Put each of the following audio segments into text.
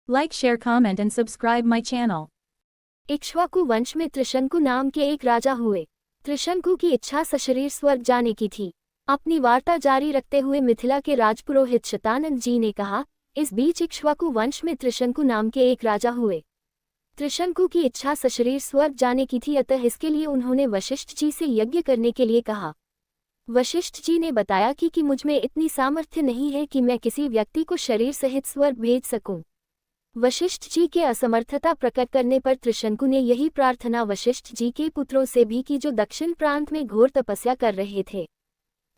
Like, share, comment and subscribe my channel. Ikshvaku वंश में त्रिशंकु नाम के एक राजा हुए। त्रिशंकु की इच्छा सशरीर स्वर्ग जाने की थी। अपनी वार्ता जारी रखते हुए मिथिला के राजपुरोहित शतानंद जी ने कहा, इस बीच इक्ष्वाकु वंश में त्रिशंकु नाम के एक राजा हुए। त्रिशंकु की इच्छा सशरीर स्वर्ग जाने की थी, अतः इसके लिए उन्होंने वशिष्ठ जी से यज्ञ करने के लिए कहा। वशिष्ठ जी ने बताया कि मुझमें इतनी सामर्थ्य नहीं है कि मैं किसी व्यक्ति को शरीर सहित स्वर्ग भेज सकूं। वशिष्ठ जी के असमर्थता प्रकट करने पर त्रिशंकु ने यही प्रार्थना वशिष्ठ जी के पुत्रों से भी की, जो दक्षिण प्रांत में घोर तपस्या कर रहे थे।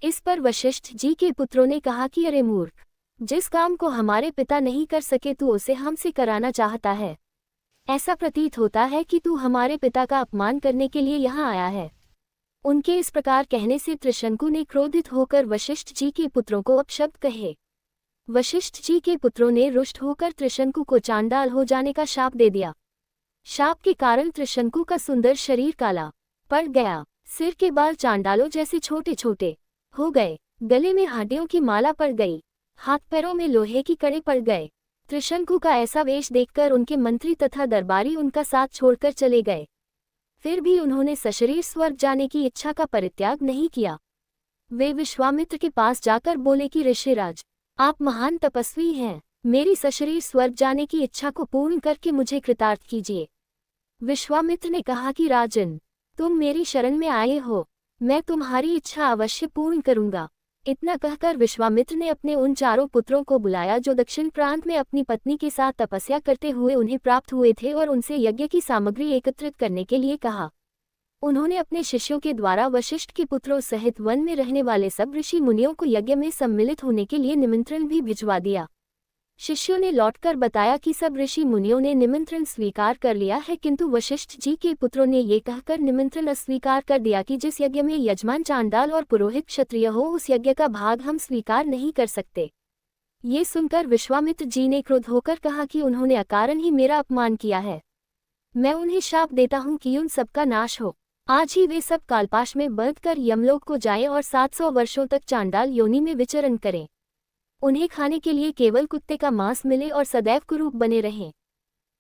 इस पर वशिष्ठ जी के पुत्रों ने कहा कि अरे मूर्ख, जिस काम को हमारे पिता नहीं कर सके तू उसे हमसे कराना चाहता है। ऐसा प्रतीत होता है कि तू हमारे पिता का अपमान करने के लिए यहाँ आया है। उनके इस प्रकार कहने से त्रिशंकु ने क्रोधित होकर वशिष्ठ जी के पुत्रों को अपशब्द कहे। वशिष्ठ जी के पुत्रों ने रुष्ट होकर त्रिशंकु को चांडाल हो जाने का शाप दे दिया। शाप के कारण त्रिशंकु का सुंदर शरीर काला पड़ गया, सिर के बाल चांडालों जैसे छोटे छोटे हो गए, गले में हड्डियों की माला पड़ गई, हाथ पैरों में लोहे की कड़े पड़ गए। त्रिशंकु का ऐसा वेश देखकर उनके मंत्री तथा दरबारी उनका साथ छोड़कर चले गए। फिर भी उन्होंने सशरीर स्वर्ग जाने की इच्छा का परित्याग नहीं किया। वे विश्वामित्र के पास जाकर बोले कि ऋषिराज, आप महान तपस्वी हैं, मेरी सशरीर स्वर्ग जाने की इच्छा को पूर्ण करके मुझे कृतार्थ कीजिए। विश्वामित्र ने कहा कि राजन, तुम मेरी शरण में आए हो, मैं तुम्हारी इच्छा अवश्य पूर्ण करूंगा। इतना कहकर विश्वामित्र ने अपने उन चारों पुत्रों को बुलाया जो दक्षिण प्रांत में अपनी पत्नी के साथ तपस्या करते हुए उन्हें प्राप्त हुए थे, और उनसे यज्ञ की सामग्री एकत्रित करने के लिए कहा। उन्होंने अपने शिष्यों के द्वारा वशिष्ठ के पुत्रों सहित वन में रहने वाले सब ऋषि मुनियों को यज्ञ में सम्मिलित होने के लिए निमंत्रण भी भिजवा दिया। शिष्यों ने लौटकर बताया कि सब ऋषि मुनियों ने निमंत्रण स्वीकार कर लिया है, किंतु वशिष्ठ जी के पुत्रों ने ये कहकर निमंत्रण अस्वीकार कर दिया कि जिस यज्ञ में यजमान चांडाल और पुरोहित क्षत्रिय हो, उस यज्ञ का भाग हम स्वीकार नहीं कर सकते। ये सुनकर विश्वामित्र जी ने क्रोध होकर कहा कि उन्होंने अकारण ही मेरा अपमान किया है। मैं उन्हें शाप देता हूँ कि उन सबका नाश हो। आज ही वे सब कालपाश में बंधकर यमलोक को जाएं और 700 वर्षों तक चांडाल योनि में विचरण करें। उन्हें खाने के लिए केवल कुत्ते का मांस मिले और सदैव कुरूप बने रहें।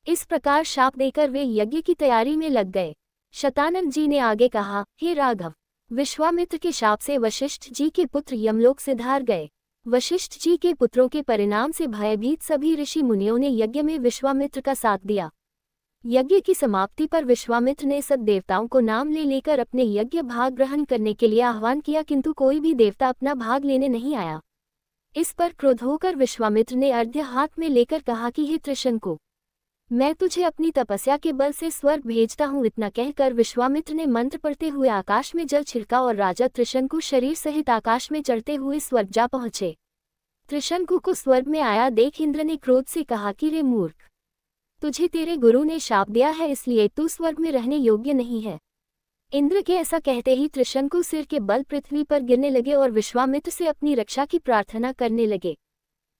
इस प्रकार शाप देकर वे यज्ञ की तैयारी में लग गए। शतानंद जी ने आगे कहा, हे राघव, विश्वामित्र के शाप से वशिष्ठ जी के पुत्र यमलोक से धार गए। वशिष्ठ जी के पुत्रों के परिणाम से भयभीत सभी ऋषि मुनियों ने यज्ञ में विश्वामित्र का साथ दिया। यज्ञ की समाप्ति पर विश्वामित्र ने सब देवताओं को नाम ले लेकर अपने यज्ञ भाग ग्रहण करने के लिए आह्वान किया, किंतु कोई भी देवता अपना भाग लेने नहीं आया। इस पर क्रोध होकर विश्वामित्र ने अर्घ्य हाथ में लेकर कहा कि हे त्रिशंकु, मैं तुझे अपनी तपस्या के बल से स्वर्ग भेजता हूँ। इतना कहकर विश्वामित्र ने मंत्र पढ़ते हुए आकाश में जल छिड़का और राजा त्रिशंकु शरीर सहित आकाश में चढ़ते हुए स्वर्ग जा पहुंचे। त्रिशंकु को स्वर्ग में आया देख इंद्र ने क्रोध से कहा कि रे मूर्ख, तुझे तेरे गुरु ने शाप दिया है, इसलिए तू स्वर्ग में रहने योग्य नहीं है। इंद्र के ऐसा कहते ही त्रिशंकु सिर के बल पृथ्वी पर गिरने लगे और विश्वामित्र से अपनी रक्षा की प्रार्थना करने लगे।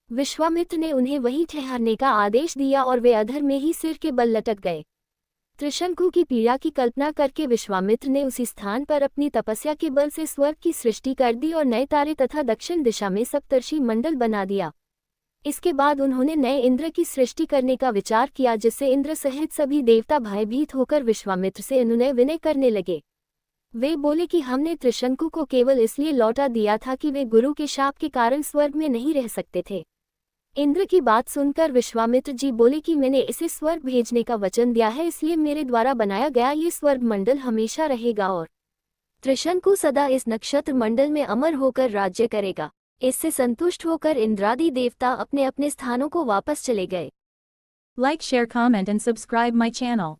विश्वामित्र ने उन्हें वहीं ठहरने का आदेश दिया और वे अधर में ही सिर के बल लटक गए। त्रिशंकु की पीड़ा की कल्पना करके विश्वामित्र ने उसी स्थान पर अपनी तपस्या के बल से स्वर्ग की सृष्टि कर दी और नए तारे तथा दक्षिण दिशा में सप्तर्षि मंडल बना दिया। इसके बाद उन्होंने नए इंद्र की सृष्टि करने का विचार किया, जिससे इंद्र सहित सभी देवता भयभीत होकर विश्वामित्र से अनुनय विनय करने लगे। वे बोले कि हमने त्रिशंकु को केवल इसलिए लौटा दिया था कि वे गुरु के शाप के कारण स्वर्ग में नहीं रह सकते थे। इंद्र की बात सुनकर विश्वामित्र जी बोले कि मैंने इसे स्वर्ग भेजने का वचन दिया है, इसलिए मेरे द्वारा बनाया गया ये स्वर्ग मंडल हमेशा रहेगा और त्रिशंकु सदा इस नक्षत्र मंडल में अमर होकर राज्य करेगा। इससे संतुष्ट होकर इंद्रादि देवता अपने अपने स्थानों को वापस चले गए। Like, share, comment and subscribe my channel.